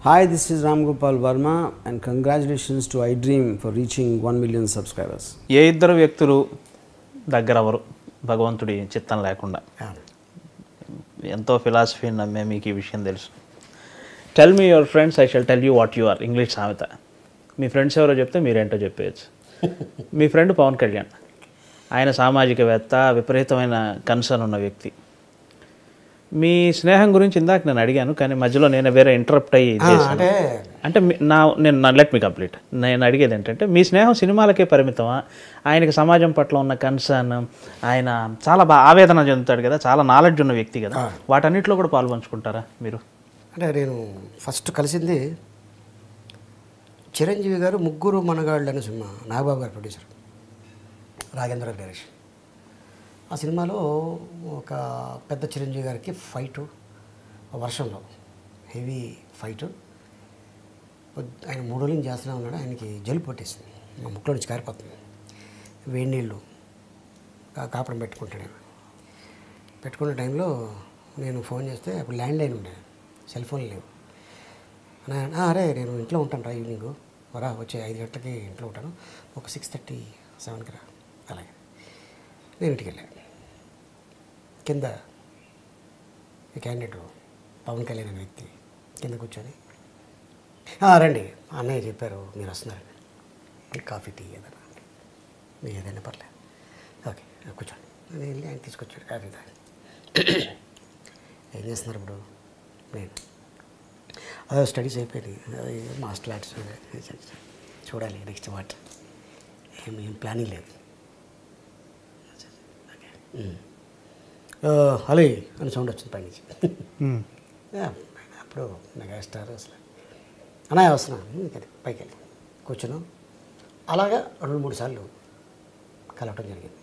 Hi, this is Ram Gopal Verma and congratulations to iDream for reaching 1 million subscribers. ఏ ఇద్దరు వ్యక్తులు దగ్గరవరు భగవంతుడి చిత్తం లేకుండా ఎంతో ఫిలాసఫీ నమ్మే మీకు ఈ విషయం తెలుసు. Tell me your friends, I shall tell you what you are. English సామెత. మీ ఫ్రెండ్స్ ఎవరో చెప్తే మీరేంటో చెప్పేయచ్చు. మీ ఫ్రెండ్ పవన్ కళ్యాణ్, ఆయన సామాజికవేత్త, విపరీతమైన కన్సర్న్ ఉన్న వ్యక్తి. మీ స్నేహం గురించి ఇందాక నేను అడిగాను, కానీ మధ్యలో నేను వేరే ఇంటరప్ట్ అయ్యి చేశాను. అంటే నేను లెట్ మీ కంప్లీట్. నేను అడిగేది ఏంటంటే, మీ స్నేహం సినిమాలకే పరిమితమా? ఆయనకి సమాజం పట్ల ఉన్న కన్సర్న్, ఆయన చాలా ఆవేదన చెందుతాడు కదా, చాలా నాలెడ్జ్ ఉన్న వ్యక్తి కదా, వాటన్నిటిలో కూడా పాల్పంచుకుంటారా మీరు? అంటే నేను ఫస్ట్ కలిసింది చిరంజీవి గారు ముగ్గురు మనగాళ్ళు అనే సినిమా, నాగబాబు గారు ప్రొడ్యూసర్, రాఘేంద్ర డైరెక్షన్. ఆ సినిమాలో ఒక పెద్ద చిరంజీవి గారికి ఫైటు, వర్షంలో హెవీ ఫైటు. ఆయన 3 రోజులు చేస్తూనే ఉన్నాడు. ఆయనకి జలుబు పట్టేసింది, మా ముక్కులో నుంచి కారిపోతుంది. వేడి నీళ్ళు కాపడం పెట్టుకుంటాడు. పెట్టుకునే టైంలో నేను ఫోన్ చేస్తే అప్పుడు ల్యాండ్ లైన్ ఉండేది, సెల్ ఫోన్ లేవు. అరే నేను ఇంట్లో ఉంటాను రా, ఈవినింగ్ రా, వచ్చే 5 గంటలకి ఇంట్లో ఉంటాను, ఒక 6:30, 7కి రా. అలాగే నేను ఇంటికి వెళ్ళాను. కింద ఈ క్యాండిడేట్ పవన్ కళ్యాణ్ అనే వ్యక్తి కింద కూర్చొని, రండి అన్నయ్య చెప్పారు మీరు వస్తున్నారని, కాఫీ టీ ఏదైనా మీరు ఏదైనా పర్లేదు, ఓకే కూర్చోండి. నేను వెళ్ళి ఆయన తీసుకొచ్చాడు కాఫీ తాగి. ఏం చేస్తున్నారు ఇప్పుడు? నేను అదే స్టడీస్ అయిపోయింది, అదే మాస్టర్ ఆర్ట్స్ చూడాలి నెక్స్ట్ వాట్, ఏం ప్లానింగ్ లేదు. హలో అని సౌండ్ వచ్చింది పైనుంచి. అప్పుడు మెగాస్టార్ అసలు అన్నయ్య వస్తున్నాను పైకి వెళ్ళి కూర్చున్నాం. అలాగా 2-3 సార్లు కలవటం జరిగింది.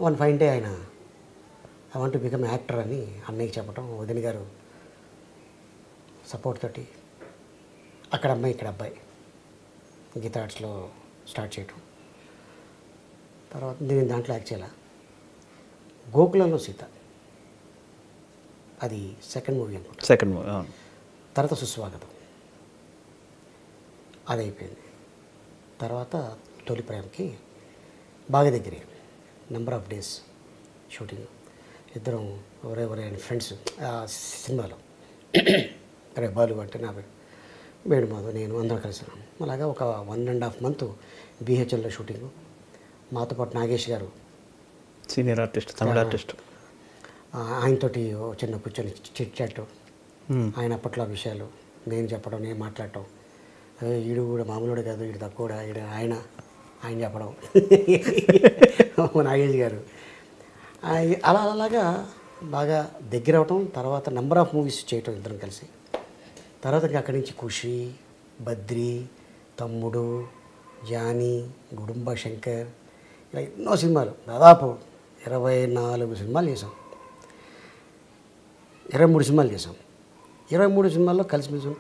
వన్ ఫైన్ డే ఆయన I want to become actor అని అన్నయ్యకి చెప్పడం, వదిన గారు సపోర్ట్ తోటి అక్కడ అమ్మాయి ఇక్కడ అబ్బాయి గీతా ఆర్ట్స్లో స్టార్ట్ చేయటం. తర్వాత నేను దాంట్లో యాక్ట్ చేయాల. గోకులంలో సీత, అది సెకండ్ మూవీ అనుకుంటా. Second movie. తర్వాత సుస్వాగతం, అది అయిపోయింది. తర్వాత తొలి ప్రేమకి బాగా దగ్గరే, నెంబర్ ఆఫ్ డేస్ షూటింగ్. ఇద్దరం ఎవరెవరే ఫ్రెండ్స్ ఆ సినిమాలో. అరే బాలు అంటే నా వేణుమాధవ్, నేను అందరం కలిసినాం. అలాగా ఒక 1.5 month బీహెచ్ఎల్లో షూటింగు. మాతో పాటు నాగేష్ గారు, సీనియర్ ఆర్టిస్ట్, తమిళ ఆర్టిస్ట్, ఆయనతోటి చిన్న కూర్చొని చిట్ చాట్, ఆయన అప్పట్లో విషయాలు నేను చెప్పడం, నేను మాట్లాడటం. ఈడు కూడా మామూలుడు కాదు, ఈడు తక్కువ, ఈడు ఆయన చెప్పడం నాగేష్ గారు. అలాగా బాగా దగ్గర అవటం. తర్వాత నెంబర్ ఆఫ్ మూవీస్ చేయటం ఇద్దరం కలిసి. తర్వాత ఇంకా అక్కడి నుంచి ఖుషి, బద్రి, తమ్ముడు, జానీ, గుడుంబ శంకర్, ఇలా ఎన్నో సినిమాలు, దాదాపు 24 సినిమాలు చేసాం, 23 సినిమాలు చేసాం. 23 సినిమాల్లో కలిసిమెలిసి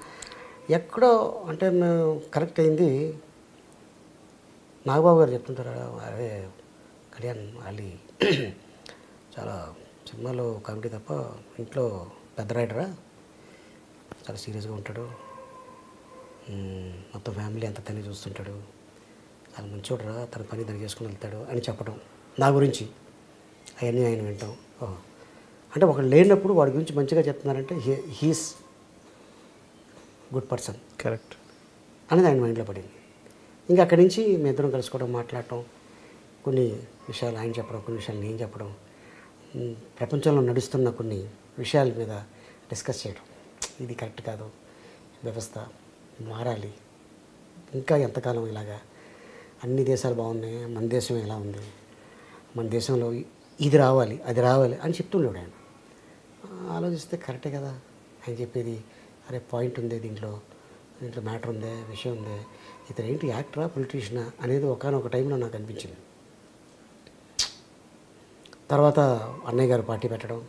ఎక్కడో అంటే మేము కరెక్ట్ అయింది. నాగబాబు గారు చెప్తుంటారు, అరే కళ్యాణ్ అలీ చాలా సినిమాలో కామెడీ తప్ప ఇంట్లో పెద్ద రైటరా, చాలా సీరియస్గా ఉంటాడు, మొత్తం ఫ్యామిలీ అంతా తనే చూస్తుంటాడు, చాలా మంచోడరా, తన పని తను చేసుకుని వెళ్తాడు అని చెప్పడం నా గురించి. అవన్నీ ఆయన వింటాం. అంటే ఒకడు లేనప్పుడు వాడి గురించి మంచిగా చెప్తున్నారంటే హీస్ గుడ్ పర్సన్, కరెక్ట్ అనేది ఆయన మైండ్లో పడింది. ఇంకా అక్కడి నుంచి మీ ఇద్దరం కలుసుకోవడం, మాట్లాడటం, కొన్ని విషయాలు ఆయన చెప్పడం, కొన్ని విషయాలు నేను చెప్పడం, ప్రపంచంలో నడుస్తున్న కొన్ని విషయాల మీద డిస్కస్ చేయడం. ఇది కరెక్ట్ కాదు, వ్యవస్థ మారాలి, ఇంకా ఎంతకాలం ఇలాగా, అన్ని దేశాలు బాగున్నాయి, మన దేశం ఎలా ఉంది, మన దేశంలో ఇది రావాలి అది రావాలి అని చెప్తుండేవాడు ఆయన. ఆలోచిస్తే కరెక్టే కదా ఆయన చెప్పేది. అరే పాయింట్ ఉంది దీంట్లో మ్యాటర్ ఉందే, విషయం ఉందే, ఇతను ఏంటి యాక్టరా పొలిటీషియనా అనేది ఒకనొక టైంలో నాకు అనిపించింది. తర్వాత అన్నయ్య గారు పార్టీ పెట్టడం,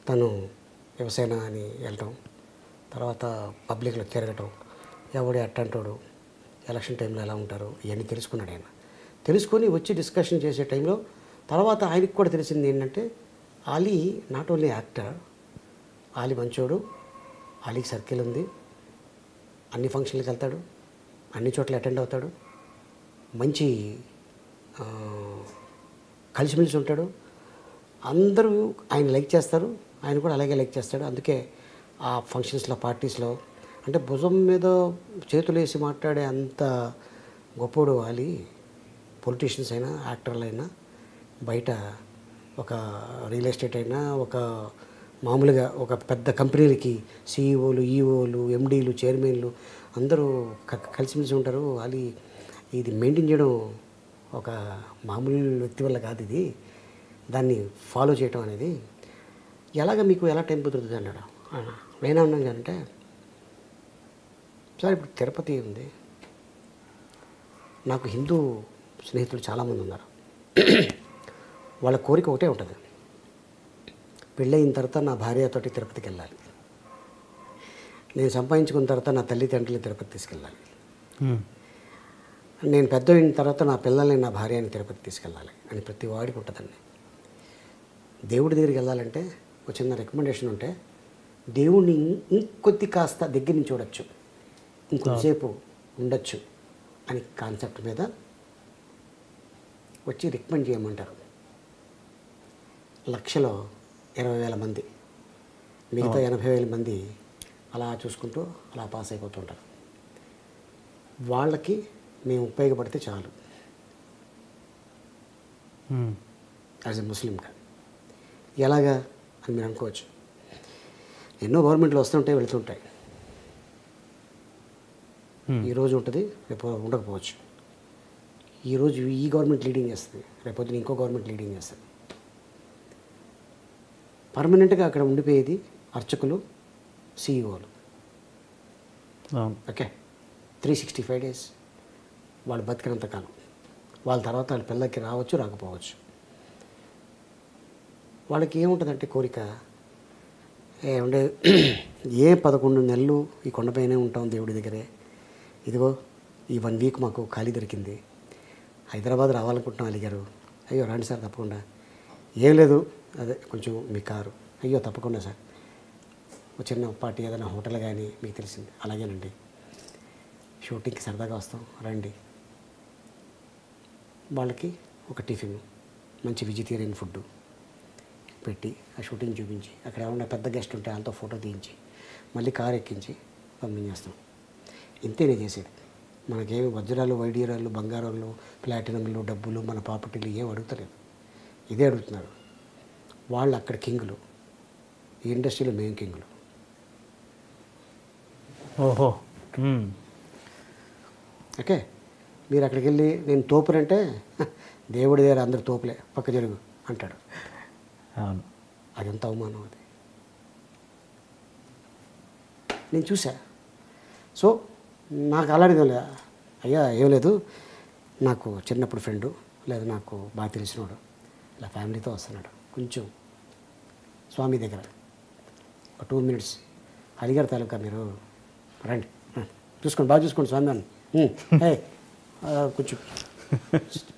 తను వ్యవసాయ అని వెళ్ళటం, తర్వాత పబ్లిక్లో తిరగటం, ఎవడే అట్టంటాడు, ఎలక్షన్ టైంలో ఎలా ఉంటారు, ఇవన్నీ తెలుసుకున్నాడు ఆయన. తెలుసుకొని వచ్చి డిస్కషన్ చేసే టైంలో తర్వాత ఆయనకు కూడా తెలిసింది ఏంటంటే, Ali not only actor, Ali మంచోడు, అలీకి సర్కిల్ ఉంది, అన్ని ఫంక్షన్లకు వెళ్తాడు, అన్ని చోట్ల అటెండ్ అవుతాడు, మంచి కలిసిమెలిసి ఉంటాడు, అందరూ ఆయన లైక్ చేస్తారు, ఆయన కూడా అలాగే లైక్ చేస్తాడు. అందుకే ఆ ఫంక్షన్స్లో పార్టీస్లో అంటే భుజం మీద చేతులు వేసి మాట్లాడే అంత గొప్పోడు అలీ. పొలిటీషియన్స్ అయినా యాక్టర్లు అయినా బయట ఒక రియల్ ఎస్టేట్ అయినా ఒక మామూలుగా ఒక పెద్ద కంపెనీలకి సీఈఓలు, ఈఓలు, ఎండీలు, చైర్మన్లు అందరూ కలిసిమెలిసి ఉంటారు. అలీ ఇది మెయింటైన్ చేయడం ఒక మామూలు వ్యక్తి వల్ల కాదు, ఇది దాన్ని ఫాలో చేయటం అనేది. ఎలాగ మీకు ఎలా టైం కుదురుతుంది అన్నాడు. నేనేమన్నాను అంటే, సార్ ఇప్పుడు తిరుపతి ఉంది, నాకు హిందూ స్నేహితులు చాలామంది ఉన్నారు, వాళ్ళ కోరిక ఒకటే ఉంటుంది, పెళ్ళయిన తర్వాత నా భార్యతోటి తిరుపతికి వెళ్ళాలి, నేను సంపాదించుకున్న తర్వాత నా తల్లిదండ్రులు తిరుపతి తీసుకెళ్ళాలి, నేను పెద్ద అయిన తర్వాత నా పిల్లల్ని నా భార్యని తిరుపతి తీసుకెళ్ళాలి అని ప్రతి వాడికి ఉంటుందండి. దేవుడి దగ్గరికి వెళ్ళాలంటే ఒక చిన్న రికమెండేషన్ ఉంటే, దేవుడిని ఇంకొద్ది కాస్త దగ్గర నుంచి చూడొచ్చు, ఇంకొంతసేపు ఉండొచ్చు అని కాన్సెప్ట్ మీద వచ్చి రికమెండ్ చేయమంటారు. లక్షలో 20,000 మంది, మిగతా 80,000 మంది అలా చూసుకుంటూ అలా పాస్ అయిపోతుంటారు. వాళ్ళకి మేము ఉపయోగపడితే చాలు యాజ్ ఎ ముస్లింగా. ఎలాగా అని మీరు అనుకోవచ్చు. ఎన్నో గవర్నమెంట్లు వస్తుంటాయి, వెళుతుంటాయి, ఈరోజు ఉంటుంది, రేపు ఉండకపోవచ్చు. ఈరోజు ఈ గవర్నమెంట్ లీడింగ్ చేస్తుంది, రేపొద్దున ఇంకో గవర్నమెంట్ లీడింగ్ చేస్తుంది. పర్మనెంట్గా అక్కడ ఉండిపోయేది అర్చకులు, సీఈఓలు. ఓకే, 365 days వాళ్ళు బతికినంత కాలం. వాళ్ళ తర్వాత వాళ్ళ పిల్లలకి రావచ్చు, రాకపోవచ్చు. వాళ్ళకి ఏముంటుందంటే కోరిక, ఏమంటే 11 నెలలు ఈ కొండపైనే ఉంటాం దేవుడి దగ్గరే, ఇదిగో ఈ 1 week మాకు ఖాళీ దొరికింది, హైదరాబాద్ రావాలనుకుంటున్నాం అలిగారు. అయ్యో రండి సార్ తప్పకుండా. ఏం లేదు, అదే కొంచెం మీ కారు, అయ్యో తప్పకుండా సార్, ఒక చిన్న పార్టీ ఏదైనా హోటల్ కానీ మీకు తెలిసింది, అలాగేనండి, షూటింగ్కి సరదాగా వస్తాం రండి. వాళ్ళకి ఒక టిఫిన్, మంచి వెజిటేరియన్ ఫుడ్ పెట్టి ఆ షూటింగ్ చూపించి, అక్కడ ఏమన్నా పెద్ద గెస్ట్ ఉంటే వాళ్ళతో ఫోటో తీయించి మళ్ళీ కారు ఎక్కించి పంపించేస్తాం. ఇంతే నేను చేసేది. మనకేమి వజ్రాలు, వైడీరాలు, బంగారాలు, ప్లాటినంలు, డబ్బులు, మన ప్రాపర్టీలు ఏం అడుగుతలేదు, ఇదే అడుగుతున్నారు. వాళ్ళు అక్కడ కింగులు, ఈ ఇండస్ట్రీలో మేము కింగులు. ఓహో. ఓకే, మీరు అక్కడికి వెళ్ళి నేను తోపునంటే దేవుడి దగ్గర అందరు తోపులే, పక్క జరుగు అంటాడు. అవును, అదంత అవమానం అది నేను చూసా. సో నాకు అలాంటిది లే, అయ్యా ఏం లేదు, నాకు చిన్నప్పుడు ఫ్రెండు లేదా నాకు బాగా తెలిసినవాడు ఇలా ఫ్యామిలీతో వస్తున్నాడు, కొంచెం స్వామి దగ్గర ఒక 2 minutes అలిగారు తాలూకా, మీరు రండి చూసుకోండి, బాగా చూసుకోండి స్వామి అని, కొంచెం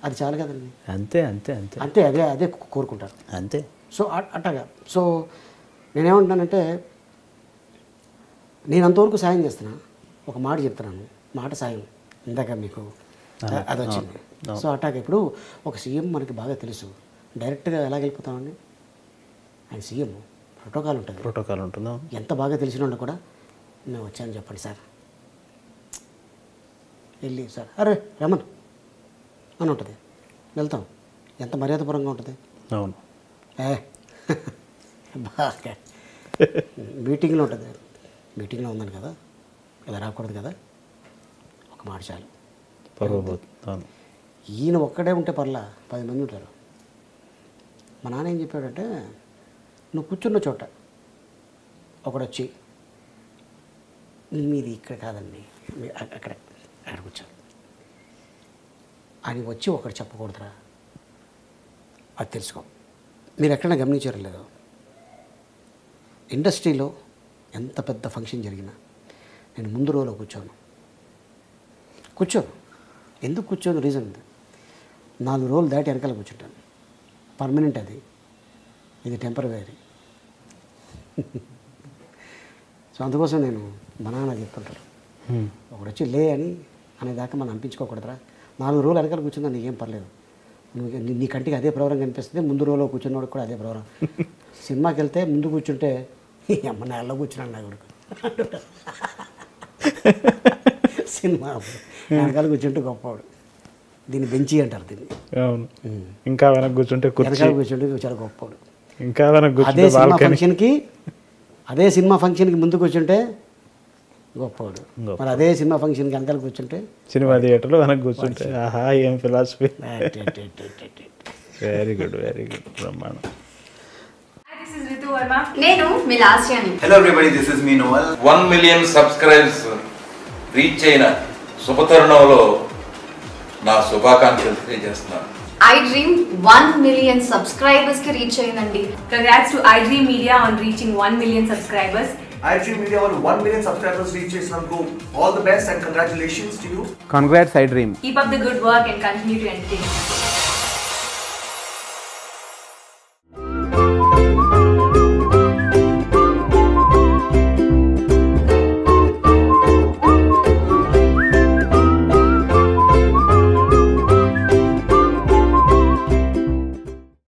అది చాలు కదండి. అంతే అంతే అంతే అంతే, అదే అదే కోరుకుంటారు అంతే. సో అట్టగా. సో నేనేమంటున్నానంటే, నేను అంతవరకు సాయం చేస్తున్నా, ఒక మాట చెప్తున్నాను, మాట సాయం, ఇందాక మీకు అది వచ్చింది. సో అట్టాగా ఇప్పుడు ఒక సీఎం మనకి బాగా తెలుసు, డైరెక్ట్గా ఎలా వెళ్ళిపోతామండి, ఆయన సీఎం ప్రోటోకాల్ ఉంటుంది. ఎంత బాగా తెలిసిన వాళ్ళు కూడా మేము వచ్చాను చెప్పండి సార్, వెళ్ళి సార్ అరే రమన్ అని ఉంటుంది, వెళ్తాం. ఎంత మర్యాదపరంగా ఉంటుంది. అవును, బాగా మీటింగ్లో ఉంటుంది, మీటింగ్లో ఉందని కదా, ఇలా రాకూడదు కదా, ఒక మాట చాలు. ఈయన ఒక్కడే ఉంటే పర్లా 10 మంది ఉంటారు. మా నాన్న ఏం చెప్పాడంటే, నువ్వు కూర్చున్న చోట ఒకడు వచ్చి, మీది ఇక్కడ కాదండి, అక్కడ కూర్చో అని వచ్చి ఒకటి చెప్పకూడదురా, అది తెలుసుకో. మీరు ఎక్కడైనా గమనించారో లేదో, ఇండస్ట్రీలో ఎంత పెద్ద ఫంక్షన్ జరిగినా నేను ముందు రోలో కూర్చోను. ఎందుకు కూర్చోను, రీజన్ ఉంది. 4 రోజులు దాటి వెనకాల కూర్చుంటాను. పర్మనెంట్ అది, ఇది టెంపరరీ. సో అందుకోసం నేను మా నాన్న చెప్తుంటారు, ఒకడు వచ్చి లే అని అనేదాకా మనం అనిపించుకోకూడదురా, 4 రోజులు వెనకాల కూర్చుందా నీకేం పర్లేదు, నువ్వు నీ కంటికి అదే ప్రోగ్రాం కనిపిస్తుంది, ముందు రోజులో కూర్చున్నవాడు కూడా అదే ప్రోగ్రాం. సినిమాకి వెళ్తే ముందు కూర్చుంటే అమ్మ నెలలో కూర్చున్నాను నా కొడుకు సినిమా వెనకాల కూర్చుంటే గొప్పవాడు, దీన్ని బెంచి అంటారు దీన్ని. అవును, ఇంకా వెనక కూర్చుంటే వెనకాల కూర్చుంటే చాలా గొప్పవాడు. ఇంకా వెనక అదే సినిమా ఫంక్షన్కి ముందు కూర్చుంటే గొప్పవాడు, మరి అదే సినిమా ఫంక్షన్కి వెనకాల కూర్చుంటే సినిమా థియేటర్లో వెనక కూర్చుంటే ఆహా ఏం ఫిలాసఫీ. వెరీ గుడ్ బ్రహ్మాండం. నేను మీ లాస్యాని. Hello everybody, this is me Noel. 1 million subscribers reach అయిన శుభతరుణంలో నా శుభాకాంక్షలు తెలియజేస్తున్నాను. I Dream 1 million subscribers కి రీచ్ అయ్యిందండి. Congrats to iDream Media on reaching 1 million subscribers. iDream Media on 1 million subscribers reach Islamco. All the best and congratulations to you. Congrats iDream. Keep up the good work and continue to entertain.